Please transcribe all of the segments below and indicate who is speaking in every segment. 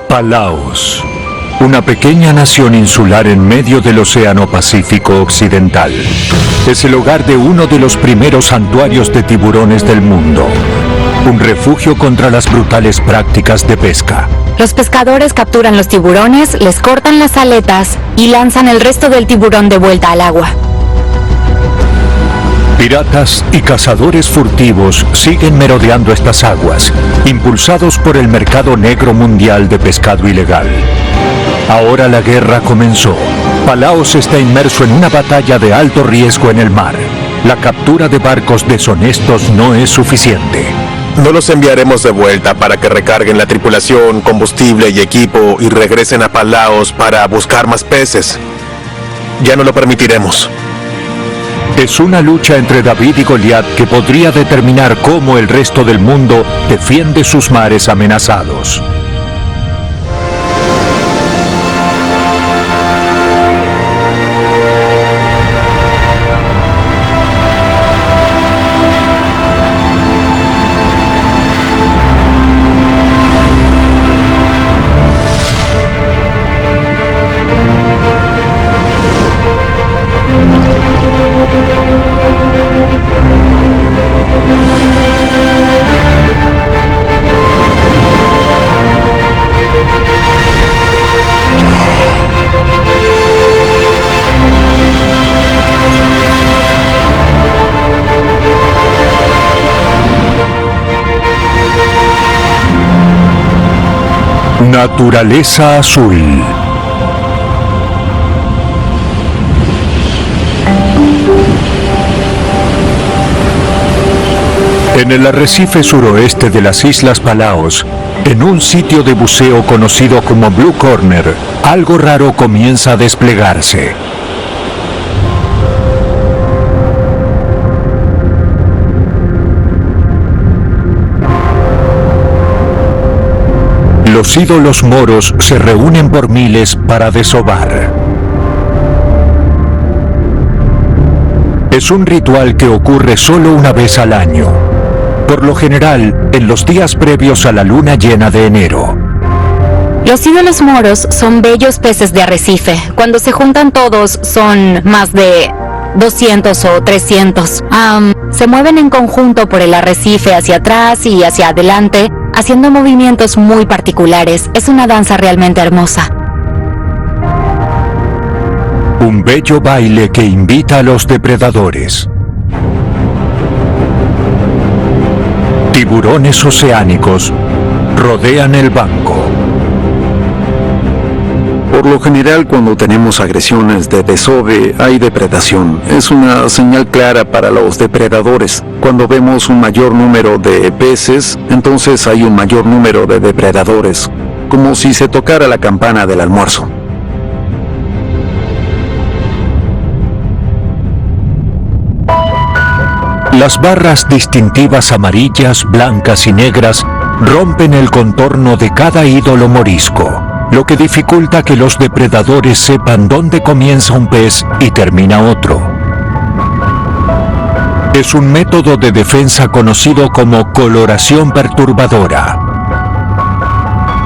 Speaker 1: Palaos, una pequeña nación insular en medio del Océano Pacífico Occidental. Es el hogar de uno de los primeros santuarios de tiburones del mundo. Un refugio contra las brutales prácticas de pesca.
Speaker 2: Los pescadores capturan los tiburones, les cortan las aletas y lanzan el resto del tiburón de vuelta al agua.
Speaker 1: Piratas y cazadores furtivos siguen merodeando estas aguas, impulsados por el mercado negro mundial de pescado ilegal. Ahora la guerra comenzó. Palaos está inmerso en una batalla de alto riesgo en el mar. La captura de barcos deshonestos no es suficiente.
Speaker 3: No los enviaremos de vuelta para que recarguen la tripulación, combustible y equipo y regresen a Palaos para buscar más peces. Ya no lo permitiremos.
Speaker 1: Es una lucha entre David y Goliat que podría determinar cómo el resto del mundo defiende sus mares amenazados. Naturaleza azul. En el arrecife suroeste de las Islas Palaos, en un sitio de buceo conocido como Blue Corner, algo raro comienza a desplegarse. Los ídolos moros se reúnen por miles para desovar. Es un ritual que ocurre solo una vez al año, por lo general en los días previos a la luna llena de enero.
Speaker 2: Los ídolos moros son bellos peces de arrecife. Cuando se juntan todos son más de 200 o 300. Se mueven en conjunto por el arrecife hacia atrás y hacia adelante, haciendo movimientos muy particulares. Es una danza realmente hermosa.
Speaker 1: Un bello baile que invita a los depredadores. Tiburones oceánicos rodean el banco.
Speaker 4: Por lo general, cuando tenemos agresiones de desove, hay depredación. Es una señal clara para los depredadores. Cuando vemos un mayor número de peces, entonces hay un mayor número de depredadores, como si se tocara la campana del almuerzo.
Speaker 1: Las barras distintivas amarillas, blancas y negras rompen el contorno de cada ídolo morisco, lo que dificulta que los depredadores sepan dónde comienza un pez y termina otro. Es un método de defensa conocido como coloración perturbadora.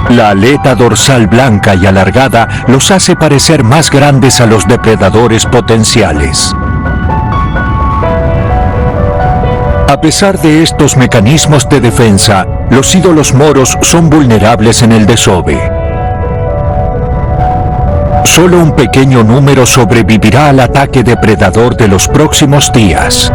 Speaker 1: La aleta dorsal blanca y alargada los hace parecer más grandes a los depredadores potenciales. A pesar de estos mecanismos de defensa, los ídolos moros son vulnerables en el desove. Solo un pequeño número sobrevivirá al ataque depredador de los próximos días.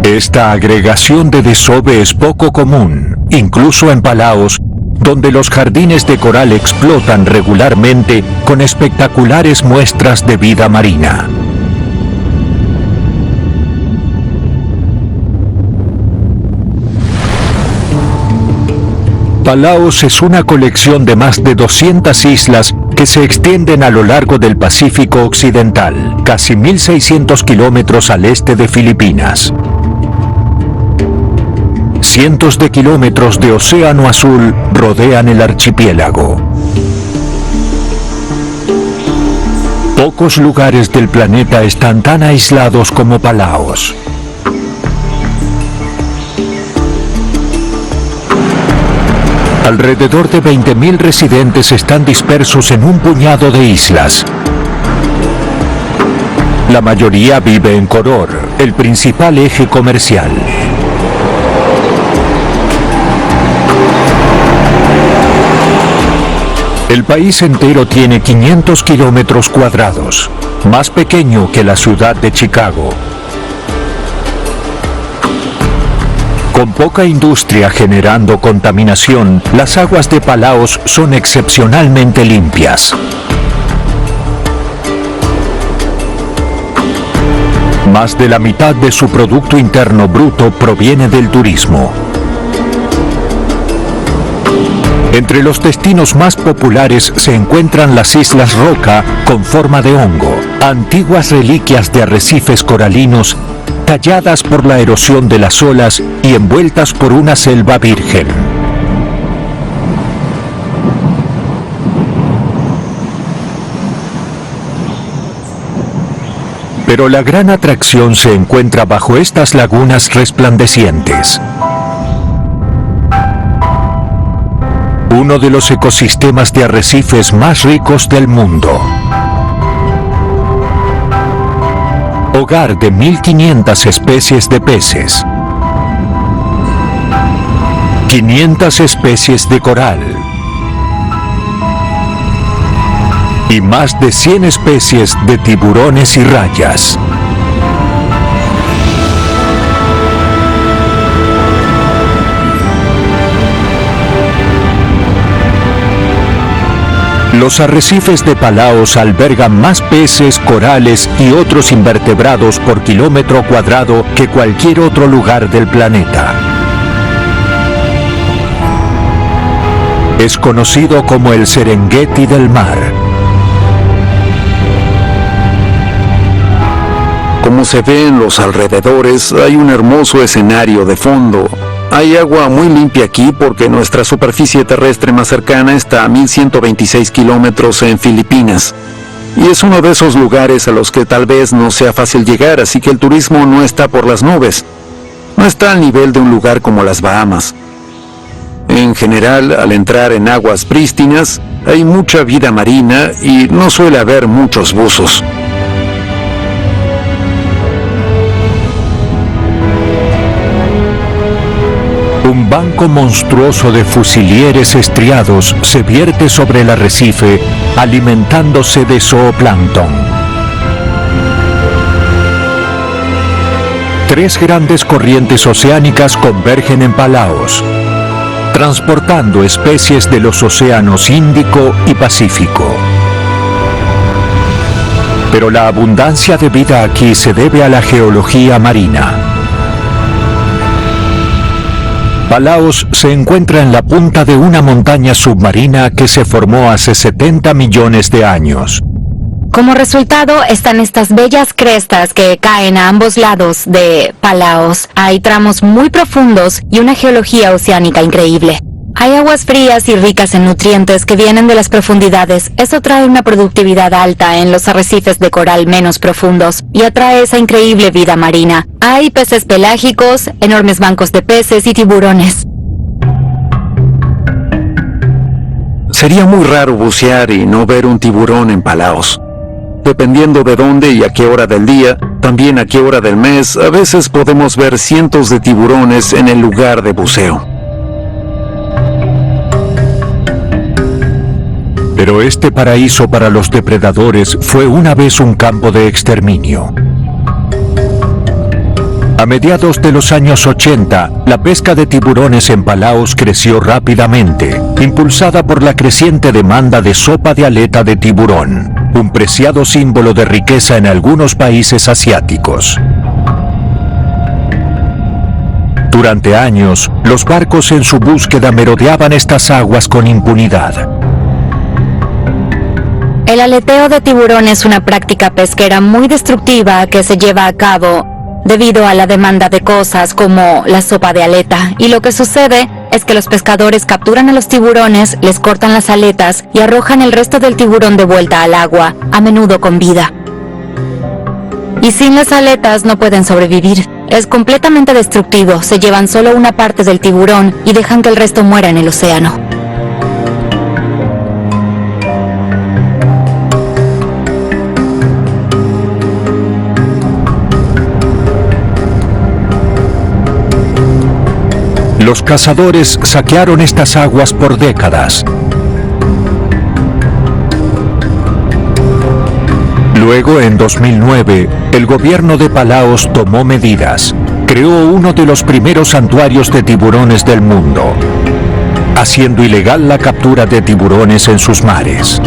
Speaker 1: Esta agregación de desove es poco común, incluso en Palaos, donde los jardines de coral explotan regularmente con espectaculares muestras de vida marina. Palaos es una colección de más de 200 islas que se extienden a lo largo del Pacífico Occidental, casi 1.600 kilómetros al este de Filipinas. Cientos de kilómetros de océano azul rodean el archipiélago. Pocos lugares del planeta están tan aislados como Palaos. Alrededor de 20.000 residentes están dispersos en un puñado de islas. La mayoría vive en Koror, el principal eje comercial. El país entero tiene 500 kilómetros cuadrados, más pequeño que la ciudad de Chicago. Con poca industria generando contaminación, las aguas de Palaos son excepcionalmente limpias. Más de la mitad de su Producto Interno Bruto proviene del turismo. Entre los destinos más populares se encuentran las Islas Roca con forma de hongo, antiguas reliquias de arrecifes coralinos talladas por la erosión de las olas y envueltas por una selva virgen. Pero la gran atracción se encuentra bajo estas lagunas resplandecientes. Uno de los ecosistemas de arrecifes más ricos del mundo. Hogar de 1.500 especies de peces. 500 especies de coral. Y más de 100 especies de tiburones y rayas. Los arrecifes de Palaos albergan más peces, corales y otros invertebrados por kilómetro cuadrado que cualquier otro lugar del planeta. Es conocido como el Serengeti del mar.
Speaker 4: Como se ve en los alrededores, hay un hermoso escenario de fondo. Hay agua muy limpia aquí porque nuestra superficie terrestre más cercana está a 1.126 kilómetros en Filipinas. Y es uno de esos lugares a los que tal vez no sea fácil llegar, así que el turismo no está por las nubes. No está al nivel de un lugar como las Bahamas. En general, al entrar en aguas prístinas, hay mucha vida marina y no suele haber muchos buzos.
Speaker 1: Un banco monstruoso de fusilieres estriados se vierte sobre el arrecife, alimentándose de zooplancton. 3 grandes corrientes oceánicas convergen en Palaos, transportando especies de los océanos Índico y Pacífico. Pero la abundancia de vida aquí se debe a la geología marina. Palaos se encuentra en la punta de una montaña submarina que se formó hace 70 millones de años.
Speaker 2: Como resultado están estas bellas crestas que caen a ambos lados de Palaos. Hay tramos muy profundos y una geología oceánica increíble. Hay aguas frías y ricas en nutrientes que vienen de las profundidades. Eso trae una productividad alta en los arrecifes de coral menos profundos y atrae esa increíble vida marina. Hay peces pelágicos, enormes bancos de peces y tiburones.
Speaker 4: Sería muy raro bucear y no ver un tiburón en Palaos. Dependiendo de dónde y a qué hora del día, también a qué hora del mes, a veces podemos ver cientos de tiburones en el lugar de buceo.
Speaker 1: Pero este paraíso para los depredadores fue una vez un campo de exterminio. A mediados de los años 80, la pesca de tiburones en Palaos creció rápidamente, impulsada por la creciente demanda de sopa de aleta de tiburón, un preciado símbolo de riqueza en algunos países asiáticos. Durante años, los barcos en su búsqueda merodeaban estas aguas con impunidad.
Speaker 2: El aleteo de tiburón es una práctica pesquera muy destructiva que se lleva a cabo debido a la demanda de cosas como la sopa de aleta. Y lo que sucede es que los pescadores capturan a los tiburones, les cortan las aletas y arrojan el resto del tiburón de vuelta al agua, a menudo con vida. Y sin las aletas no pueden sobrevivir. Es completamente destructivo, se llevan solo una parte del tiburón y dejan que el resto muera en el océano.
Speaker 1: Los cazadores saquearon estas aguas por décadas. Luego, en 2009, el gobierno de Palaos tomó medidas. Creó uno de los primeros santuarios de tiburones del mundo, haciendo ilegal la captura de tiburones en sus mares.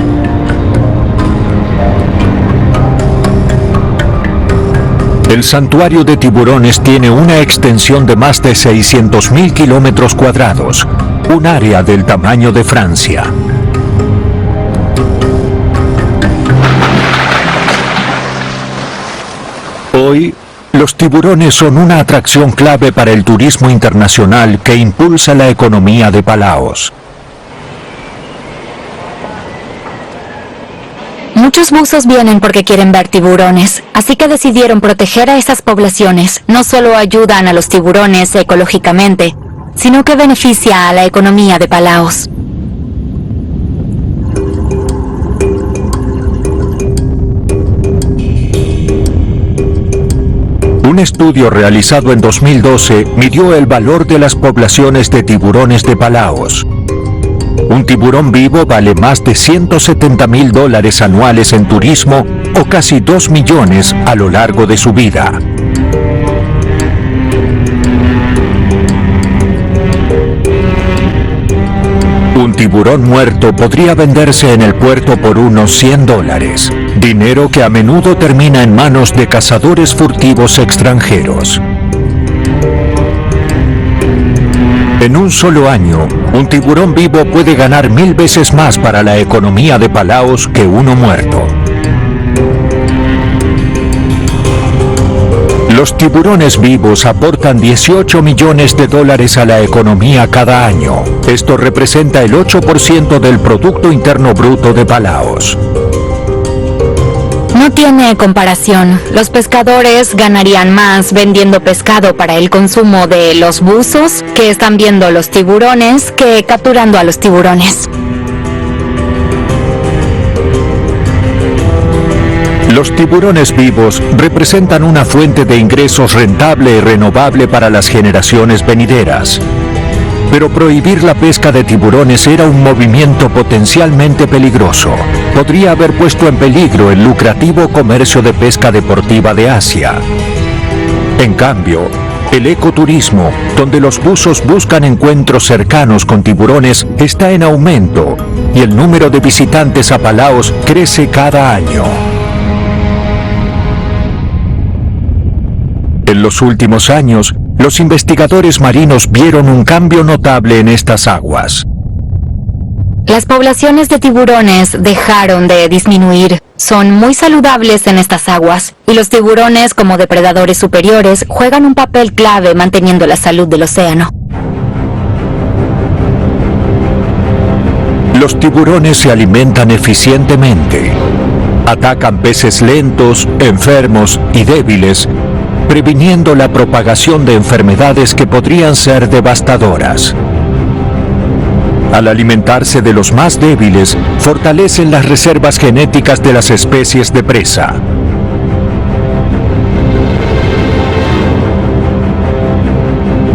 Speaker 1: El santuario de tiburones tiene una extensión de más de 600.000 kilómetros cuadrados, un área del tamaño de Francia. Hoy, los tiburones son una atracción clave para el turismo internacional que impulsa la economía de Palaos.
Speaker 2: Muchos buzos vienen porque quieren ver tiburones, así que decidieron proteger a esas poblaciones. No solo ayudan a los tiburones ecológicamente, sino que beneficia a la economía de Palaos.
Speaker 1: Un estudio realizado en 2012 midió el valor de las poblaciones de tiburones de Palaos. Un tiburón vivo vale más de $170.000 anuales en turismo o casi 2 millones a lo largo de su vida. Un tiburón muerto podría venderse en el puerto por unos $100, dinero que a menudo termina en manos de cazadores furtivos extranjeros. En un solo año, un tiburón vivo puede ganar 1000 veces más para la economía de Palaos que uno muerto. Los tiburones vivos aportan $18 millones a la economía cada año. Esto representa el 8% del Producto Interno Bruto de Palaos.
Speaker 2: No tiene comparación. Los pescadores ganarían más vendiendo pescado para el consumo de los buzos que están viendo los tiburones que capturando a los tiburones.
Speaker 1: Los tiburones vivos representan una fuente de ingresos rentable y renovable para las generaciones venideras. Pero prohibir la pesca de tiburones era un movimiento potencialmente peligroso. Podría haber puesto en peligro el lucrativo comercio de pesca deportiva de Asia. En cambio, el ecoturismo, donde los buzos buscan encuentros cercanos con tiburones, está en aumento y el número de visitantes a Palaos crece cada año. En los últimos años, los investigadores marinos vieron un cambio notable en estas aguas.
Speaker 2: Las poblaciones de tiburones dejaron de disminuir. Son muy saludables en estas aguas, y los tiburones, como depredadores superiores, juegan un papel clave manteniendo la salud del océano.
Speaker 1: Los tiburones se alimentan eficientemente. Atacan peces lentos, enfermos y débiles, previniendo la propagación de enfermedades que podrían ser devastadoras. Al alimentarse de los más débiles, fortalecen las reservas genéticas de las especies de presa.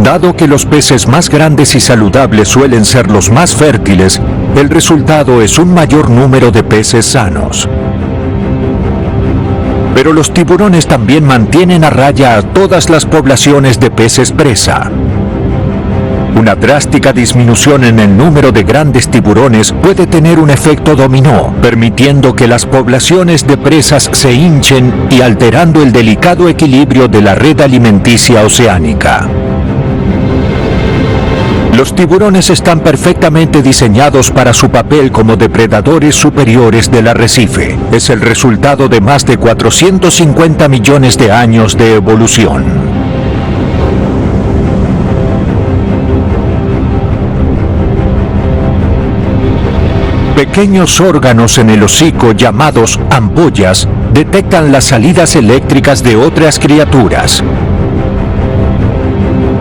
Speaker 1: Dado que los peces más grandes y saludables suelen ser los más fértiles, el resultado es un mayor número de peces sanos. Pero los tiburones también mantienen a raya a todas las poblaciones de peces presa. Una drástica disminución en el número de grandes tiburones puede tener un efecto dominó, permitiendo que las poblaciones de presas se hinchen y alterando el delicado equilibrio de la red alimenticia oceánica. Los tiburones están perfectamente diseñados para su papel como depredadores superiores del arrecife. Es el resultado de más de 450 millones de años de evolución. Pequeños órganos en el hocico llamados ampollas detectan las salidas eléctricas de otras criaturas.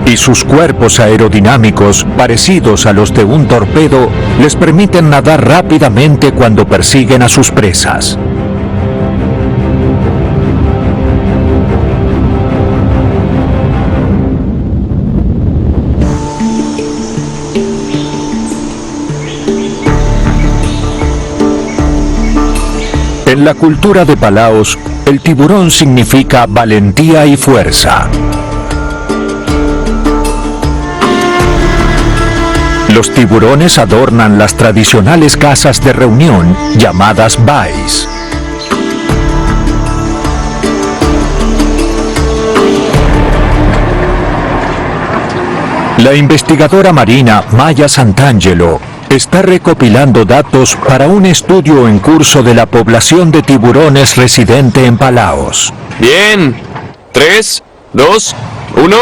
Speaker 1: Y sus cuerpos aerodinámicos, parecidos a los de un torpedo, les permiten nadar rápidamente cuando persiguen a sus presas. En la cultura de Palaos, el tiburón significa valentía y fuerza. Los tiburones adornan las tradicionales casas de reunión llamadas bays. La investigadora marina Maya Santangelo está recopilando datos para un estudio en curso de la población de tiburones residente en Palaos.
Speaker 5: Bien. 3, 2, 1.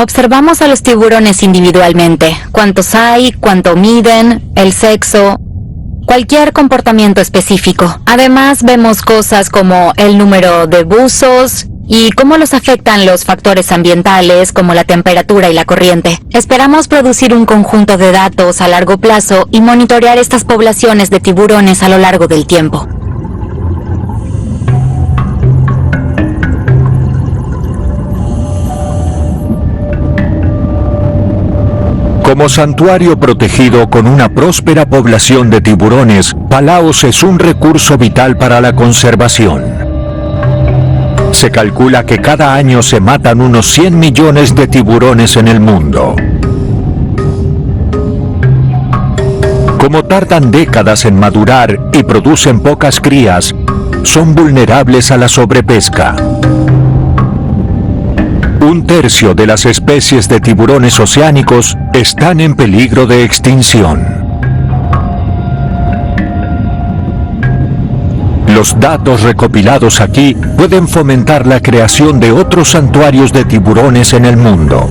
Speaker 2: Observamos a los tiburones individualmente. ¿Cuántos hay? ¿Cuánto miden? ¿El sexo? Cualquier comportamiento específico. Además, vemos cosas como el número de buzos y cómo los afectan los factores ambientales como la temperatura y la corriente. Esperamos producir un conjunto de datos a largo plazo y monitorear estas poblaciones de tiburones a lo largo del tiempo.
Speaker 1: Como santuario protegido con una próspera población de tiburones, Palaos es un recurso vital para la conservación. Se calcula que cada año se matan unos 100 millones de tiburones en el mundo. Como tardan décadas en madurar y producen pocas crías, son vulnerables a la sobrepesca. Un tercio de las especies de tiburones oceánicos están en peligro de extinción. Los datos recopilados aquí pueden fomentar la creación de otros santuarios de tiburones en el mundo.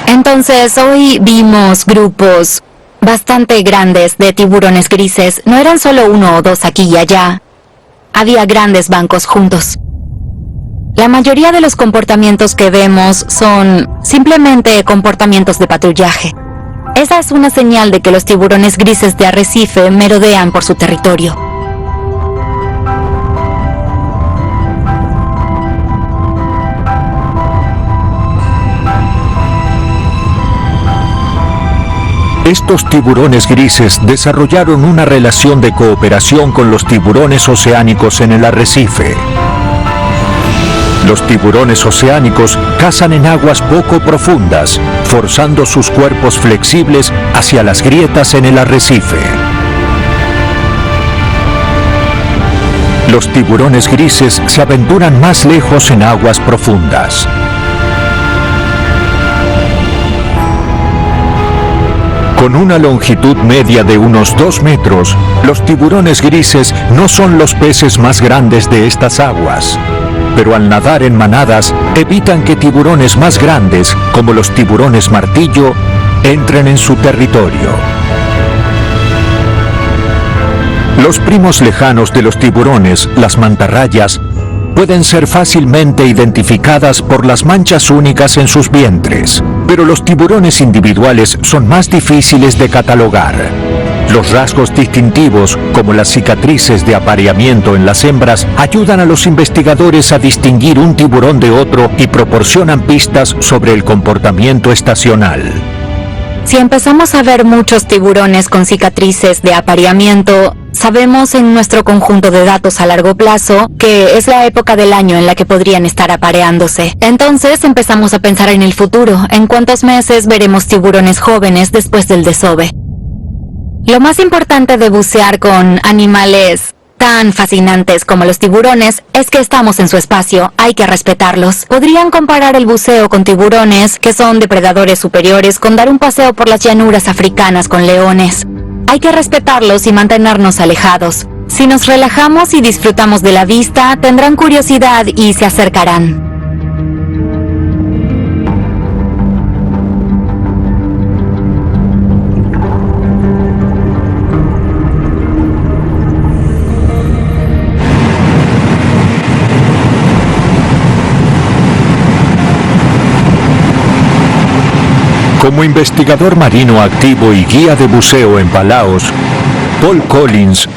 Speaker 2: Entonces, hoy vimos grupos bastante grandes de tiburones grises. No eran solo uno o dos aquí y allá. Había grandes bancos juntos. La mayoría de los comportamientos que vemos son simplemente comportamientos de patrullaje. Esa es una señal de que los tiburones grises de arrecife merodean por su territorio.
Speaker 1: Estos tiburones grises desarrollaron una relación de cooperación con los tiburones oceánicos en el arrecife. Los tiburones oceánicos cazan en aguas poco profundas, forzando sus cuerpos flexibles hacia las grietas en el arrecife. Los tiburones grises se aventuran más lejos en aguas profundas. Con una longitud media de unos 2 metros, los tiburones grises no son los peces más grandes de estas aguas, pero al nadar en manadas evitan que tiburones más grandes, como los tiburones martillo, entren en su territorio. Los primos lejanos de los tiburones, las mantarrayas, pueden ser fácilmente identificadas por las manchas únicas en sus vientres, pero los tiburones individuales son más difíciles de catalogar. Los rasgos distintivos, como las cicatrices de apareamiento en las hembras, ayudan a los investigadores a distinguir un tiburón de otro y proporcionan pistas sobre el comportamiento estacional.
Speaker 2: Si empezamos a ver muchos tiburones con cicatrices de apareamiento, sabemos en nuestro conjunto de datos a largo plazo que es la época del año en la que podrían estar apareándose. Entonces empezamos a pensar en el futuro, en cuántos meses veremos tiburones jóvenes después del desove. Lo más importante de bucear con animales tan fascinantes como los tiburones es que estamos en su espacio, hay que respetarlos. Podrían comparar el buceo con tiburones, que son depredadores superiores, con dar un paseo por las llanuras africanas con leones. Hay que respetarlos y mantenernos alejados. Si nos relajamos y disfrutamos de la vista, tendrán curiosidad y se acercarán.
Speaker 1: Como investigador marino activo y guía de buceo en Palaos, Paul Collins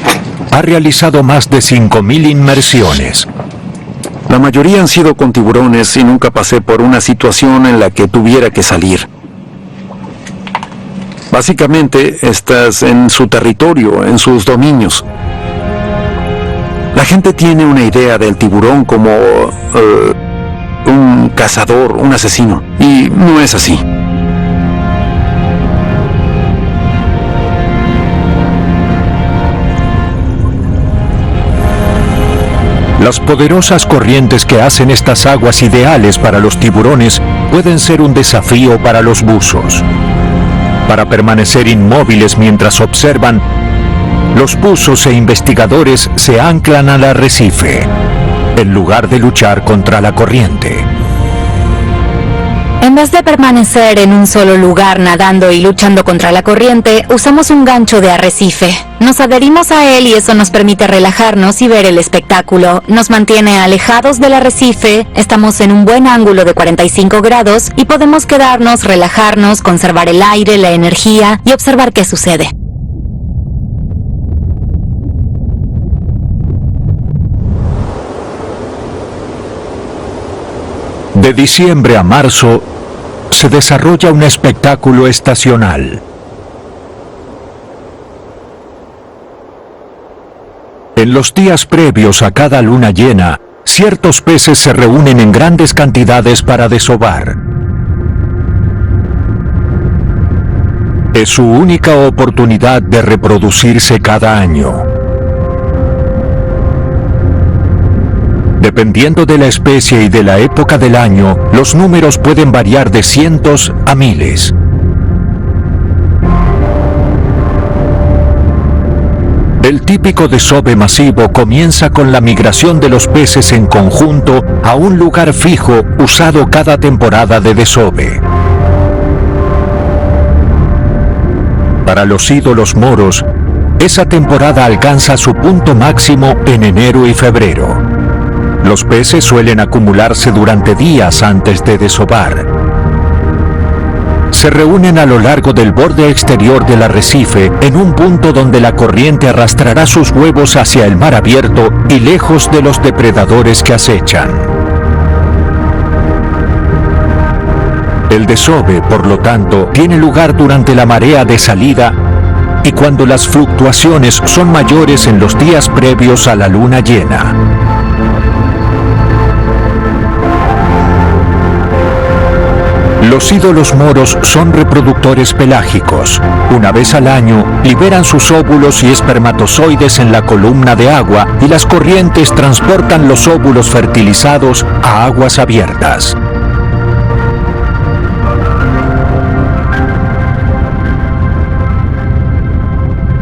Speaker 1: ha realizado más de 5.000 inmersiones.
Speaker 4: La mayoría han sido con tiburones y nunca pasé por una situación en la que tuviera que salir. Básicamente, estás en su territorio, en sus dominios. La gente tiene una idea del tiburón como un cazador, un asesino, y no es así.
Speaker 1: Las poderosas corrientes que hacen estas aguas ideales para los tiburones pueden ser un desafío para los buzos. Para permanecer inmóviles mientras observan, los buzos e investigadores se anclan al arrecife, en lugar de luchar contra la corriente.
Speaker 2: En vez de permanecer en un solo lugar nadando y luchando contra la corriente, usamos un gancho de arrecife. Nos adherimos a él y eso nos permite relajarnos y ver el espectáculo. Nos mantiene alejados del arrecife, estamos en un buen ángulo de 45 grados y podemos quedarnos, relajarnos, conservar el aire, la energía y observar qué sucede.
Speaker 1: De diciembre a marzo, se desarrolla un espectáculo estacional. En los días previos a cada luna llena, ciertos peces se reúnen en grandes cantidades para desovar. Es su única oportunidad de reproducirse cada año. Dependiendo de la especie y de la época del año, los números pueden variar de cientos a miles. El típico desove masivo comienza con la migración de los peces en conjunto a un lugar fijo usado cada temporada de desove. Para los ídolos moros, esa temporada alcanza su punto máximo en enero y febrero. Los peces suelen acumularse durante días antes de desovar. Se reúnen a lo largo del borde exterior del arrecife en un punto donde la corriente arrastrará sus huevos hacia el mar abierto y lejos de los depredadores que acechan. El desove, por lo tanto, tiene lugar durante la marea de salida y cuando las fluctuaciones son mayores en los días previos a la luna llena. Los ídolos moros son reproductores pelágicos. Una vez al año, liberan sus óvulos y espermatozoides en la columna de agua y las corrientes transportan los óvulos fertilizados a aguas abiertas.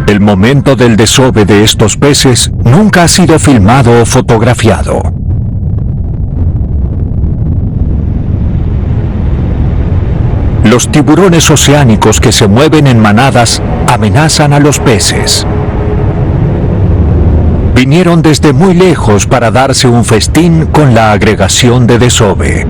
Speaker 1: El momento del desove de estos peces nunca ha sido filmado o fotografiado. Los tiburones oceánicos que se mueven en manadas amenazan a los peces. Vinieron desde muy lejos para darse un festín con la agregación de desove.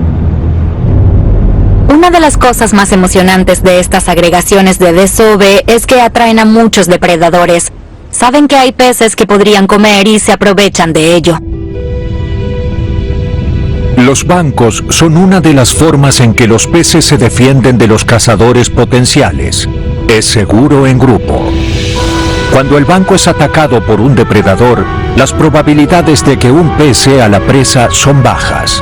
Speaker 2: Una de las cosas más emocionantes de estas agregaciones de desove es que atraen a muchos depredadores. Saben que hay peces que podrían comer y se aprovechan de ello.
Speaker 1: Los bancos son una de las formas en que los peces se defienden de los cazadores potenciales. Es seguro en grupo. Cuando el banco es atacado por un depredador, las probabilidades de que un pez sea la presa son bajas.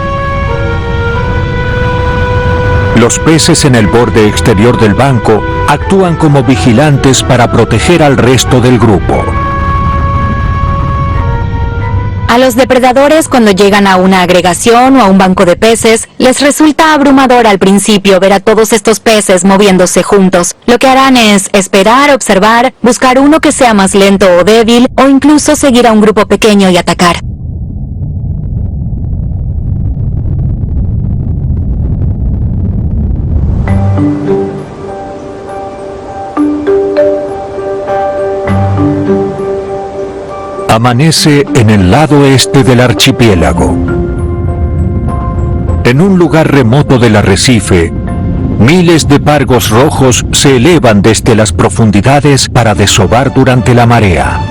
Speaker 1: Los peces en el borde exterior del banco actúan como vigilantes para proteger al resto del grupo.
Speaker 2: A los depredadores, cuando llegan a una agregación o a un banco de peces, les resulta abrumador al principio ver a todos estos peces moviéndose juntos. Lo que harán es esperar, observar, buscar uno que sea más lento o débil, o incluso seguir a un grupo pequeño y atacar.
Speaker 1: Amanece en el lado este del archipiélago. En un lugar remoto del arrecife, miles de pargos rojos se elevan desde las profundidades para desovar durante la marea.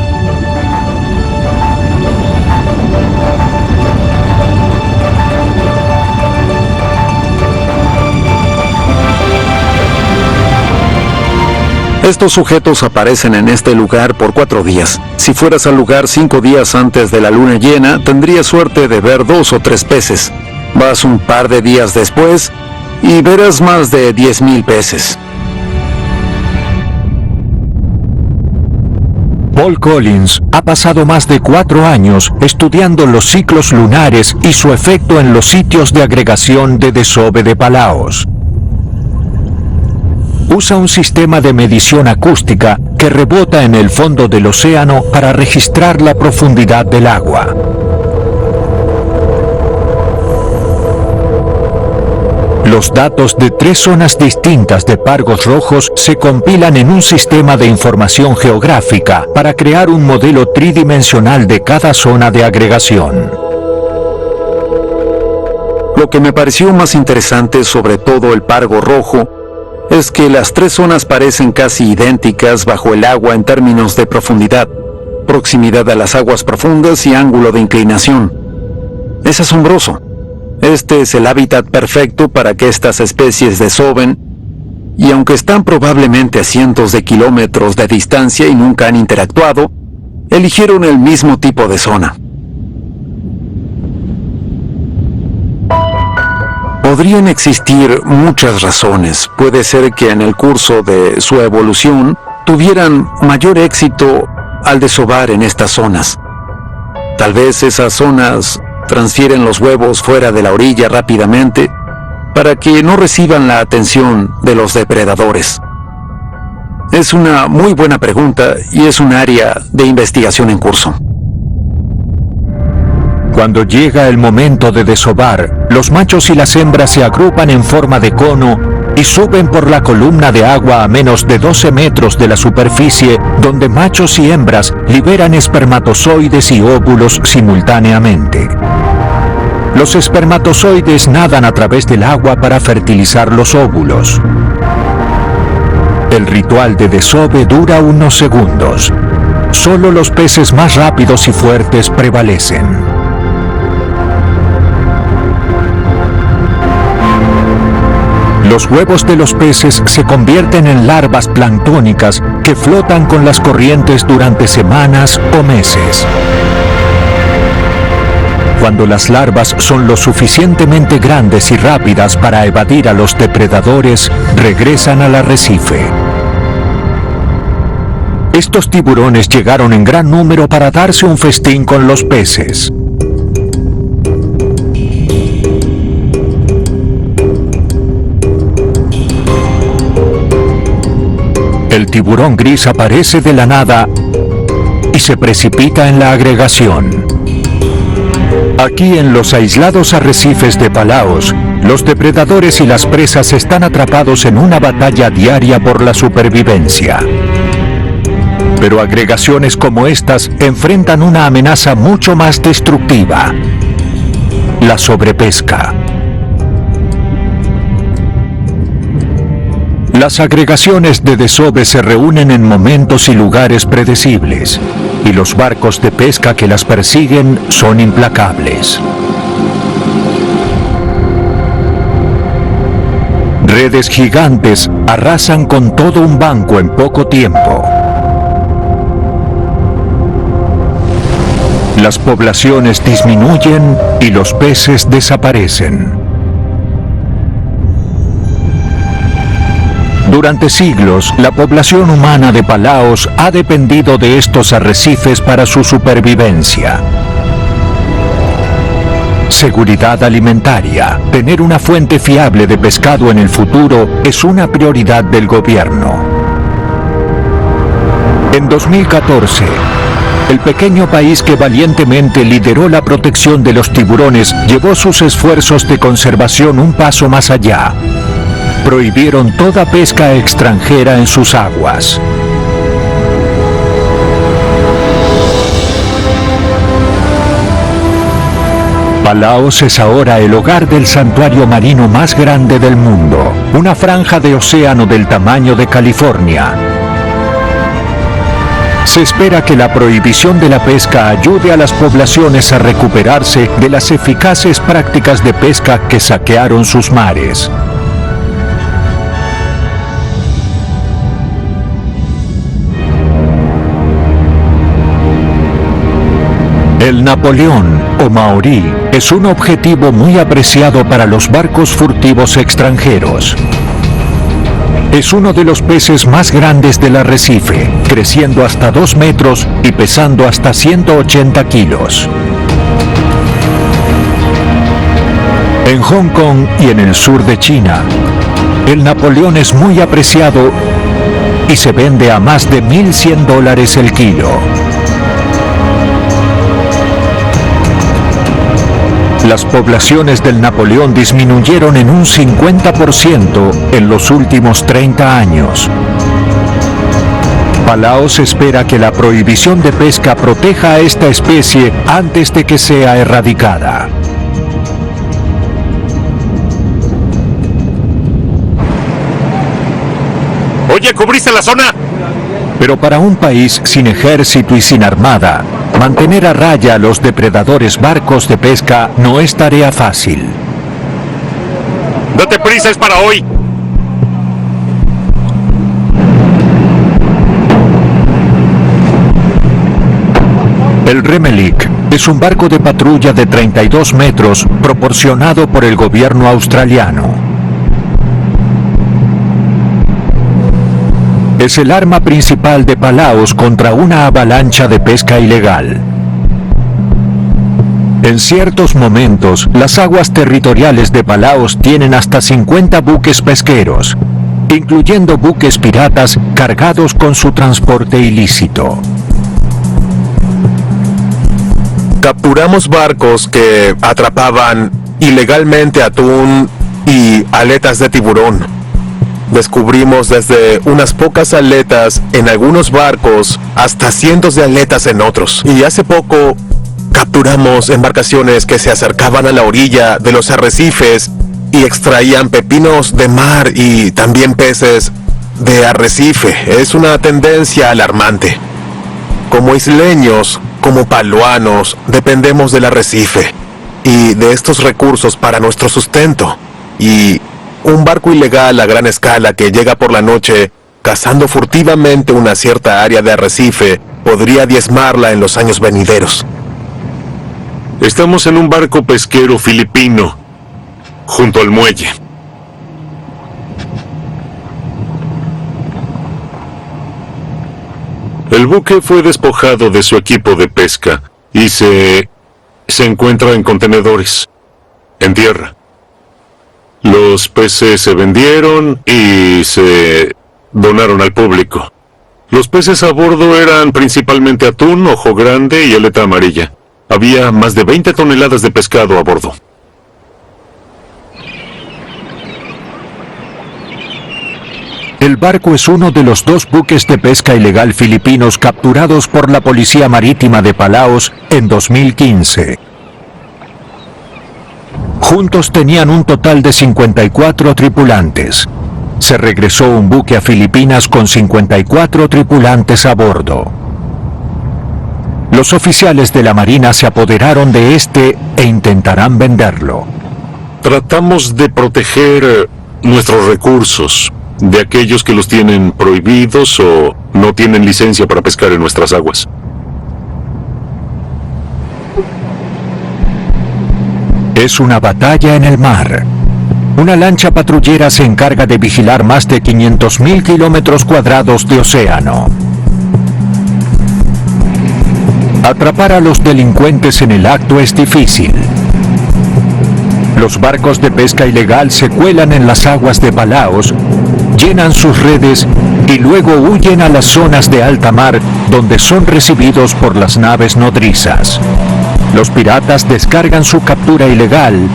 Speaker 4: Estos sujetos aparecen en este lugar por 4 días. Si fueras al lugar 5 días antes de la luna llena, tendrías suerte de ver 2 o 3 peces. Vas un par de días después y verás más de 10,000 peces.
Speaker 1: Paul Collins ha pasado más de 4 años estudiando los ciclos lunares y su efecto en los sitios de agregación de desove de Palaos. Usa un sistema de medición acústica que rebota en el fondo del océano para registrar la profundidad del agua. Los datos de 3 zonas distintas de pargos rojos se compilan en un sistema de información geográfica para crear un modelo tridimensional de cada zona de agregación.
Speaker 4: Lo que me pareció más interesante sobre todo el pargo rojo es que las 3 zonas parecen casi idénticas bajo el agua en términos de profundidad, proximidad a las aguas profundas y ángulo de inclinación. Es asombroso. Este es el hábitat perfecto para que estas especies desoven, y aunque están probablemente a cientos de kilómetros de distancia y nunca han interactuado, eligieron el mismo tipo de zona. Podrían existir muchas razones. Puede ser que en el curso de su evolución tuvieran mayor éxito al desovar en estas zonas. Tal vez esas zonas transfieren los huevos fuera de la orilla rápidamente para que no reciban la atención de los depredadores. Es una muy buena pregunta y es un área de investigación en curso.
Speaker 1: Cuando llega el momento de desovar, los machos y las hembras se agrupan en forma de cono y suben por la columna de agua a menos de 12 metros de la superficie, donde machos y hembras liberan espermatozoides y óvulos simultáneamente. Los espermatozoides nadan a través del agua para fertilizar los óvulos. El ritual de desove dura unos segundos. Solo los peces más rápidos y fuertes prevalecen. Los huevos de los peces se convierten en larvas planctónicas que flotan con las corrientes durante semanas o meses. Cuando las larvas son lo suficientemente grandes y rápidas para evadir a los depredadores, regresan al arrecife. Estos tiburones llegaron en gran número para darse un festín con los peces. El tiburón gris aparece de la nada y se precipita en la agregación. Aquí en los aislados arrecifes de Palaos, los depredadores y las presas están atrapados en una batalla diaria por la supervivencia. Pero agregaciones como estas enfrentan una amenaza mucho más destructiva: la sobrepesca. Las agregaciones de desove se reúnen en momentos y lugares predecibles, y los barcos de pesca que las persiguen son implacables. Redes gigantes arrasan con todo un banco en poco tiempo. Las poblaciones disminuyen y los peces desaparecen. Durante siglos, la población humana de Palaos ha dependido de estos arrecifes para su supervivencia. Seguridad alimentaria. Tener una fuente fiable de pescado en el futuro es una prioridad del gobierno. En 2014, el pequeño país que valientemente lideró la protección de los tiburones llevó sus esfuerzos de conservación un paso más allá. Prohibieron toda pesca extranjera en sus aguas. Palaos es ahora el hogar del santuario marino más grande del mundo, una franja de océano del tamaño de California. Se espera que la prohibición de la pesca ayude a las poblaciones a recuperarse de las eficaces prácticas de pesca que saquearon sus mares. El Napoleón, o maorí, es un objetivo muy apreciado para los barcos furtivos extranjeros. Es uno de los peces más grandes del arrecife, creciendo hasta 2 metros y pesando hasta 180 kilos. En Hong Kong y en el sur de China, el Napoleón es muy apreciado y se vende a más de $1,100 el kilo. Las poblaciones del Napoleón disminuyeron en un 50% en los últimos 30 años. Palaos espera que la prohibición de pesca proteja a esta especie antes de que sea erradicada.
Speaker 3: Oye, ¿cubriste la zona?
Speaker 1: Pero para un país sin ejército y sin armada, mantener a raya a los depredadores barcos de pesca no es tarea fácil.
Speaker 3: Date prisa, es para hoy.
Speaker 1: El Remelik es un barco de patrulla de 32 metros proporcionado por el gobierno australiano. Es el arma principal de Palaos contra una avalancha de pesca ilegal. En ciertos momentos, las aguas territoriales de Palaos tienen hasta 50 buques pesqueros, incluyendo buques piratas cargados con su transporte ilícito.
Speaker 3: Capturamos barcos que atrapaban ilegalmente atún y aletas de tiburón. Descubrimos desde unas pocas aletas en algunos barcos hasta cientos de aletas en otros. Y hace poco capturamos embarcaciones que se acercaban a la orilla de los arrecifes y extraían pepinos de mar y también peces de arrecife. Es una tendencia alarmante. Como isleños, como paluanos, dependemos del arrecife y de estos recursos para nuestro sustento. Y un barco ilegal a gran escala que llega por la noche cazando furtivamente una cierta área de arrecife podría diezmarla en los años venideros.
Speaker 6: Estamos en un barco pesquero filipino, junto al muelle. El buque fue despojado de su equipo de pesca y se encuentra en contenedores, en tierra. Los peces se vendieron y se donaron al público. Los peces a bordo eran principalmente atún, ojo grande y aleta amarilla. Había más de 20 toneladas de pescado a bordo.
Speaker 1: El barco es uno de los 2 buques de pesca ilegal filipinos capturados por la Policía Marítima de Palaos en 2015. Juntos tenían un total de 54 tripulantes. Se regresó un buque a Filipinas con 54 tripulantes a bordo. Los oficiales de la Marina se apoderaron de este e intentarán venderlo.
Speaker 6: Tratamos de proteger nuestros recursos de aquellos que los tienen prohibidos o no tienen licencia para pescar en nuestras aguas.
Speaker 1: Es una batalla en el mar. Una lancha patrullera se encarga de vigilar más de 500.000 kilómetros cuadrados de océano. Atrapar a los delincuentes en el acto es difícil. Los barcos de pesca ilegal se cuelan en las aguas de Palaos, llenan sus redes y luego huyen a las zonas de alta mar donde son recibidos por las naves nodrizas. Los piratas descargan su captura ilegal,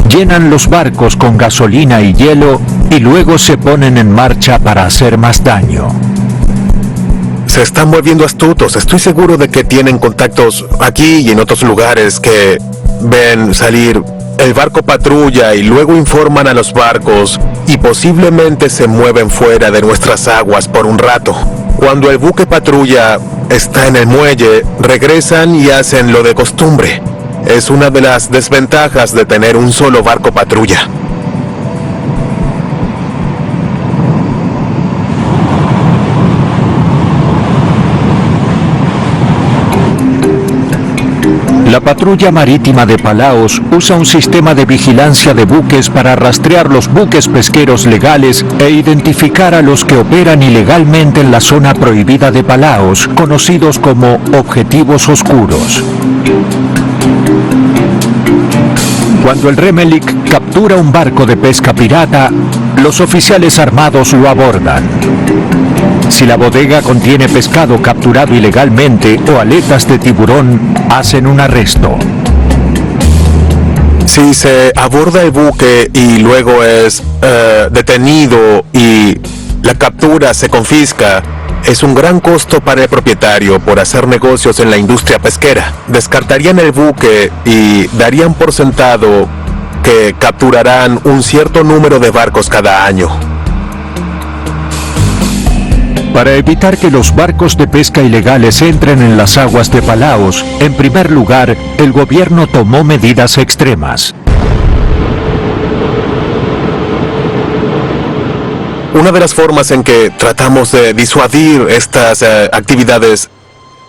Speaker 1: llenan los barcos con gasolina y hielo y luego se ponen en marcha para hacer más daño.
Speaker 3: Se están volviendo astutos. Estoy seguro de que tienen contactos aquí y en otros lugares que ven salir el barco patrulla y luego informan a los barcos y posiblemente se mueven fuera de nuestras aguas por un rato. Cuando el buque patrulla está en el muelle, regresan y hacen lo de costumbre. Es una de las desventajas de tener un solo barco patrulla.
Speaker 1: La patrulla marítima de Palaos usa un sistema de vigilancia de buques para rastrear los buques pesqueros legales e identificar a los que operan ilegalmente en la zona prohibida de Palaos, conocidos como objetivos oscuros. Cuando el Remelik captura un barco de pesca pirata, los oficiales armados lo abordan. Si la bodega contiene pescado capturado ilegalmente o aletas de tiburón, hacen un arresto.
Speaker 3: Si se aborda el buque y luego es detenido y la captura se confisca, es un gran costo para el propietario por hacer negocios en la industria pesquera. Descartarían el buque y darían por sentado que capturarán un cierto número de barcos cada año.
Speaker 1: Para evitar que los barcos de pesca ilegales entren en las aguas de Palaos, en primer lugar, el gobierno tomó medidas extremas.
Speaker 3: Una de las formas en que tratamos de disuadir estas actividades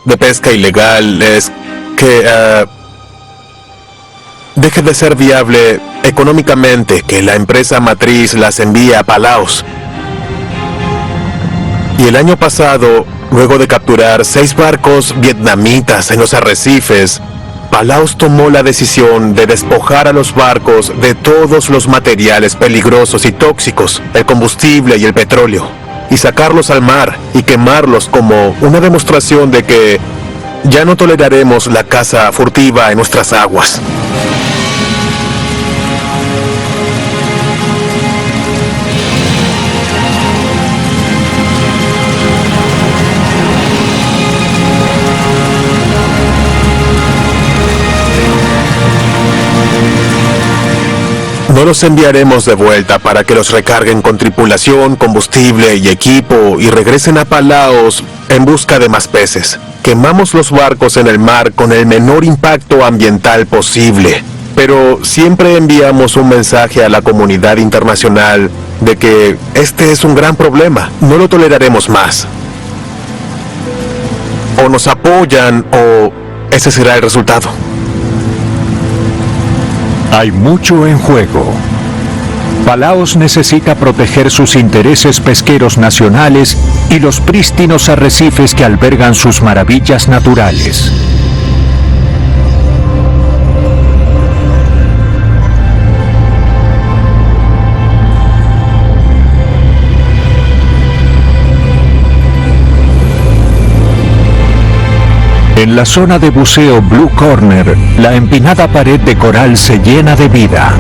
Speaker 3: de pesca ilegal es que deje de ser viable económicamente que la empresa matriz las envíe a Palaos. Y el año pasado, luego de capturar 6 barcos vietnamitas en los arrecifes, Palaos tomó la decisión de despojar a los barcos de todos los materiales peligrosos y tóxicos, el combustible y el petróleo, y sacarlos al mar y quemarlos como una demostración de que ya no toleraremos la caza furtiva en nuestras aguas. No los enviaremos de vuelta para que los recarguen con tripulación, combustible y equipo y regresen a Palaos en busca de más peces. Quemamos los barcos en el mar con el menor impacto ambiental posible, pero siempre enviamos un mensaje a la comunidad internacional de que este es un gran problema, no lo toleraremos más. O nos apoyan o ese será el resultado.
Speaker 1: Hay mucho en juego. Palaos necesita proteger sus intereses pesqueros nacionales y los prístinos arrecifes que albergan sus maravillas naturales. En la zona de buceo Blue Corner, la empinada pared de coral se llena de vida.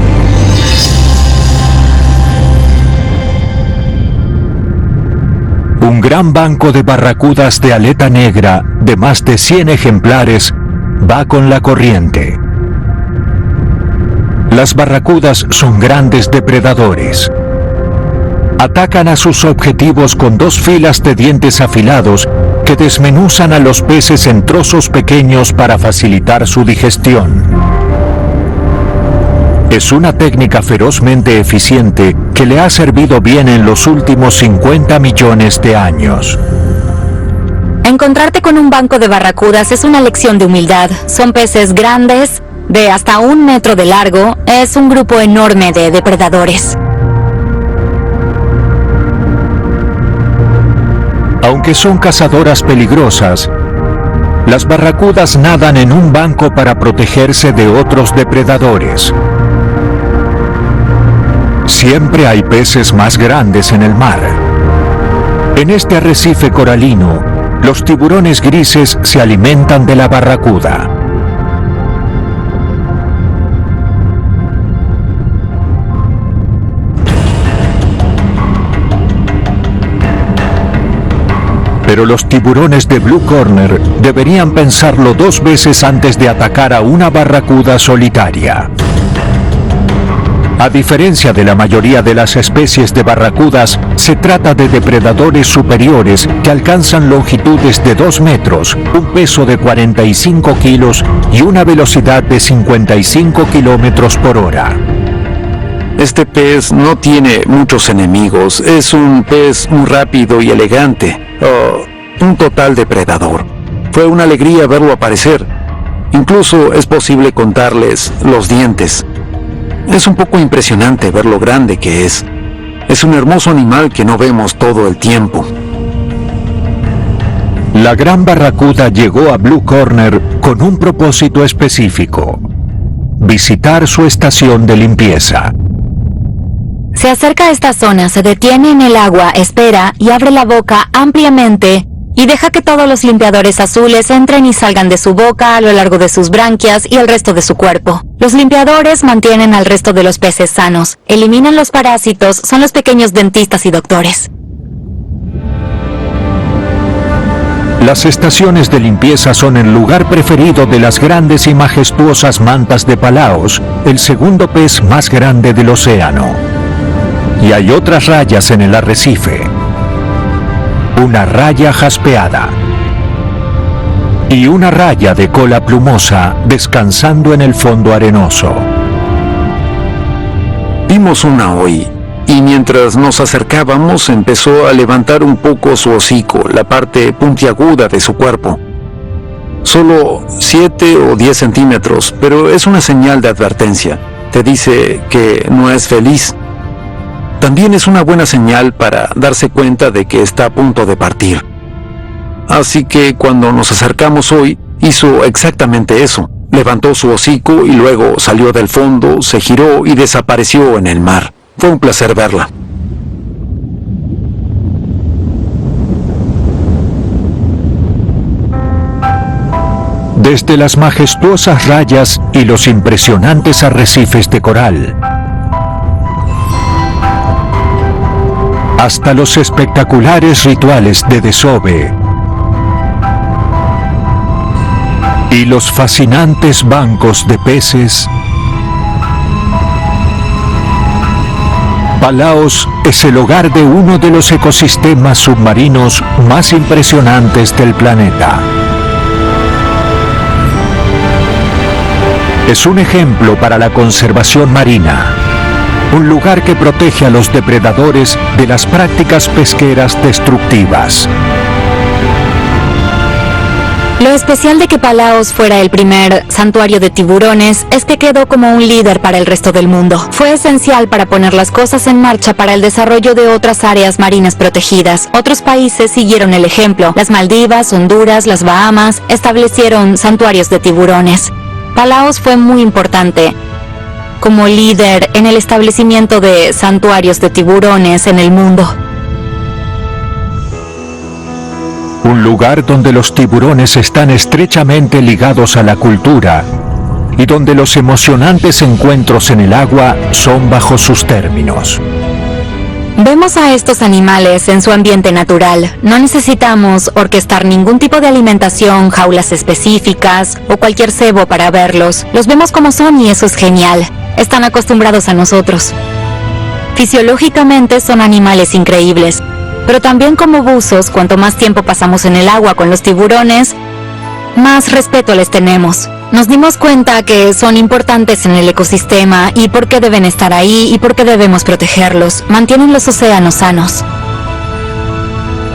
Speaker 1: Un gran banco de barracudas de aleta negra, de más de 100 ejemplares, va con la corriente. Las barracudas son grandes depredadores. Atacan a sus objetivos con 2 filas de dientes afilados que desmenuzan a los peces en trozos pequeños para facilitar su digestión. Es una técnica ferozmente eficiente que le ha servido bien en los últimos 50 millones de años.
Speaker 2: Encontrarte con un banco de barracudas es una lección de humildad. Son peces grandes, de hasta 1 metro de largo. Es un grupo enorme de depredadores.
Speaker 1: Aunque son cazadoras peligrosas, las barracudas nadan en un banco para protegerse de otros depredadores. Siempre hay peces más grandes en el mar. En este arrecife coralino, los tiburones grises se alimentan de la barracuda. Pero los tiburones de Blue Corner deberían pensarlo 2 veces antes de atacar a una barracuda solitaria. A diferencia de la mayoría de las especies de barracudas, se trata de depredadores superiores que alcanzan longitudes de 2 metros, un peso de 45 kilos y una velocidad de 55 kilómetros por hora.
Speaker 4: Este pez no tiene muchos enemigos, es un pez muy rápido y elegante, un total depredador. Fue una alegría verlo aparecer. Incluso es posible contarles los dientes. Es un poco impresionante ver lo grande que es. Es un hermoso animal que no vemos todo el tiempo.
Speaker 1: La gran barracuda llegó a Blue Corner con un propósito específico: visitar su estación de limpieza.
Speaker 2: Se acerca a esta zona, se detiene en el agua, espera y abre la boca ampliamente y deja que todos los limpiadores azules entren y salgan de su boca a lo largo de sus branquias y el resto de su cuerpo. Los limpiadores mantienen al resto de los peces sanos, eliminan los parásitos, son los pequeños dentistas y doctores.
Speaker 1: Las estaciones de limpieza son el lugar preferido de las grandes y majestuosas mantas de Palaos, el segundo pez más grande del océano. Y hay otras rayas en el arrecife. Una raya jaspeada. Y una raya de cola plumosa descansando en el fondo arenoso.
Speaker 4: Vimos una hoy, y mientras nos acercábamos empezó a levantar un poco su hocico, la parte puntiaguda de su cuerpo. Solo 7 o 10 centímetros, pero es una señal de advertencia. Te dice que no es feliz. También es una buena señal para darse cuenta de que está a punto de partir. Así que cuando nos acercamos hoy, hizo exactamente eso. Levantó su hocico y luego salió del fondo, se giró y desapareció en el mar. Fue un placer verla.
Speaker 1: Desde las majestuosas rayas y los impresionantes arrecifes de coral, hasta los espectaculares rituales de desove y los fascinantes bancos de peces, Palaos es el hogar de uno de los ecosistemas submarinos más impresionantes del planeta. Es un ejemplo para la conservación marina, un lugar que protege a los depredadores de las prácticas pesqueras destructivas.
Speaker 2: Lo especial de que Palaos fuera el primer santuario de tiburones es que quedó como un líder para el resto del mundo. Fue esencial para poner las cosas en marcha para el desarrollo de otras áreas marinas protegidas. Otros países siguieron el ejemplo. Las Maldivas, Honduras, las Bahamas establecieron santuarios de tiburones. Palaos fue muy importante como líder en el establecimiento de santuarios de tiburones en el mundo.
Speaker 1: Un lugar donde los tiburones están estrechamente ligados a la cultura y donde los emocionantes encuentros en el agua son bajo sus términos.
Speaker 2: Vemos a estos animales en su ambiente natural. No necesitamos orquestar ningún tipo de alimentación, jaulas específicas o cualquier cebo para verlos. Los vemos como son y eso es genial. Están acostumbrados a nosotros. Fisiológicamente son animales increíbles, pero también como buzos, cuanto más tiempo pasamos en el agua con los tiburones, más respeto les tenemos. Nos dimos cuenta que son importantes en el ecosistema y por qué deben estar ahí y por qué debemos protegerlos. Mantienen los océanos sanos.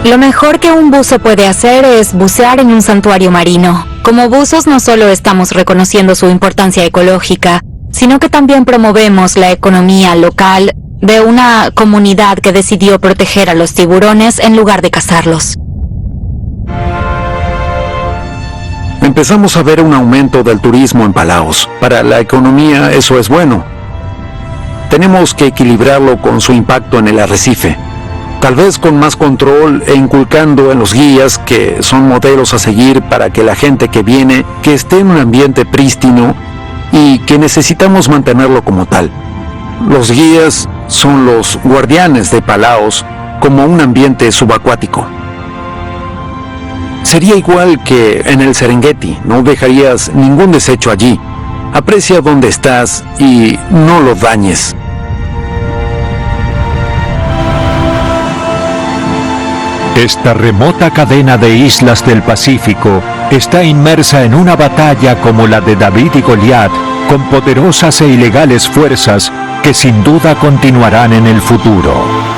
Speaker 2: Lo mejor que un buzo puede hacer es bucear en un santuario marino. Como buzos no solo estamos reconociendo su importancia ecológica, sino que también promovemos la economía local de una comunidad que decidió proteger a los tiburones en lugar de cazarlos.
Speaker 4: Empezamos a ver un aumento del turismo en Palaos. Para la economía eso es bueno. Tenemos que equilibrarlo con su impacto en el arrecife. Tal vez con más control e inculcando en los guías que son modelos a seguir para que la gente que viene, que esté en un ambiente prístino y que necesitamos mantenerlo como tal. Los guías son los guardianes de Palaos como un ambiente subacuático. sería igual que en el Serengeti, no dejarías ningún desecho allí. Aprecia donde estás y no lo dañes.
Speaker 1: Esta remota cadena de islas del Pacífico está inmersa en una batalla como la de David y Goliat, con poderosas e ilegales fuerzas que sin duda continuarán en el futuro.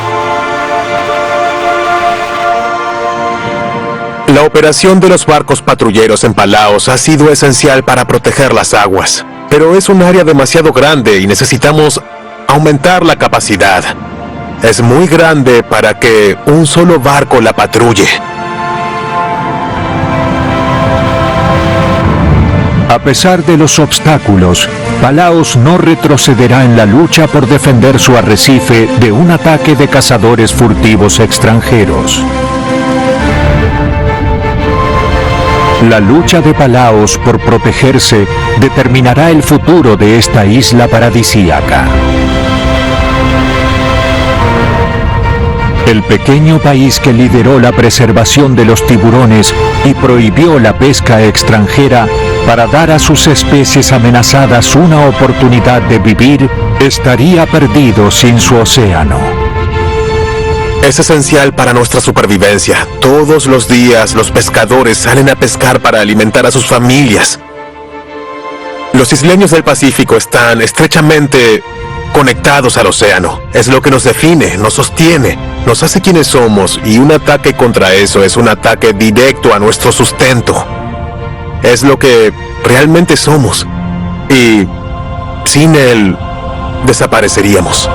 Speaker 3: La operación de los barcos patrulleros en Palaos ha sido esencial para proteger las aguas, pero es un área demasiado grande y necesitamos aumentar la capacidad. Es muy grande para que un solo barco la patrulle.
Speaker 1: A pesar de los obstáculos, Palaos no retrocederá en la lucha por defender su arrecife de un ataque de cazadores furtivos extranjeros. La lucha de Palaos por protegerse determinará el futuro de esta isla paradisíaca. El pequeño país que lideró la preservación de los tiburones y prohibió la pesca extranjera para dar a sus especies amenazadas una oportunidad de vivir, estaría perdido sin su océano.
Speaker 3: Es esencial para nuestra supervivencia. Todos los días los pescadores salen a pescar para alimentar a sus familias. Los isleños del Pacífico están estrechamente conectados al océano. Es lo que nos define, nos sostiene, nos hace quienes somos, y un ataque contra eso es un ataque directo a nuestro sustento. Es lo que realmente somos, y sin él desapareceríamos.